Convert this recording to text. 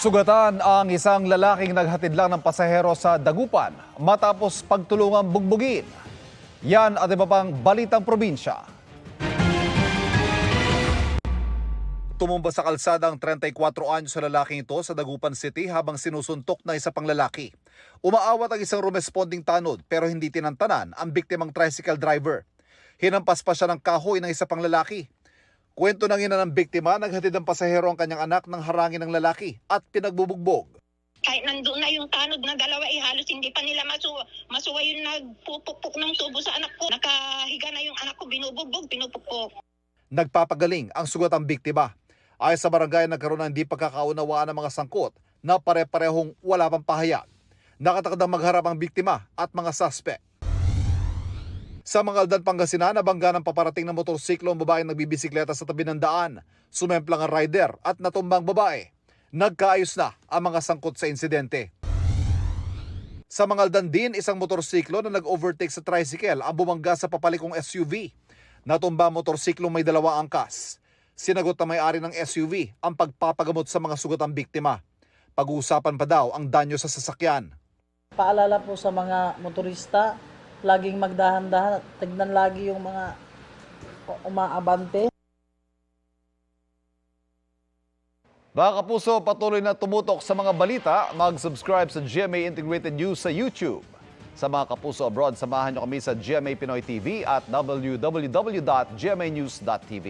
Sugatan ang isang lalaking naghatid lang ng pasahero sa Dagupan matapos pagtulungang bugbugin. Yan at iba pang balitang probinsya. Tumumba sa kalsada ang 34 anyos sa lalaking ito sa Dagupan City habang sinusuntok na isa pang lalaki. Umaawat ang isang rumesponding tanod pero hindi tinantanan ang biktimang tricycle driver. Hinampas pa siya ng kahoy ng isa pang lalaki. Kwento ng ina ng biktima, naghatid ng pasahero ang kanyang anak nang harangin ng lalaki at pinagbubugbog. Kahit nandun na yung tanod na dalawa, halos hindi pa nila masuwa yung nagpupukpuk ng tubo sa anak ko. Nakahiga na yung anak ko, binubugbog, pinupukpok. Nagpapagaling ang sugatang biktima. Ayon sa barangay, nagkaroon ng hindi pagkakaunawaan ng mga sangkot na pare-parehong wala pang pahayag. Nakatakdang magharap ang biktima at mga suspect. Sa Mangaldan, Pangasinan, nabangga ng paparating na motorsiklo ang babaeng nagbibisikleta sa tabi ng daan. Sumemplang ang rider at natumbang babae. Nagkaayos na ang mga sangkot sa insidente. Sa Mangaldan din, isang motorsiklo na nag-overtake sa tricycle ang bumangga sa papalikong SUV. Natumba ang motorsiklong may 2 angkas. Sinagot na may-ari ng SUV ang pagpapagamot sa mga sugatang biktima. Pag-uusapan pa daw ang danyo sa sasakyan. Paalala po sa mga motorista, laging magdahan-dahan, tignan lagi yung mga umaabante. Mga kapuso, patuloy na tumutok sa mga balita. Mag-subscribe sa GMA Integrated News sa YouTube. Sa mga kapuso abroad, samahan niyo kami sa GMA Pinoy TV at www.gmanews.tv.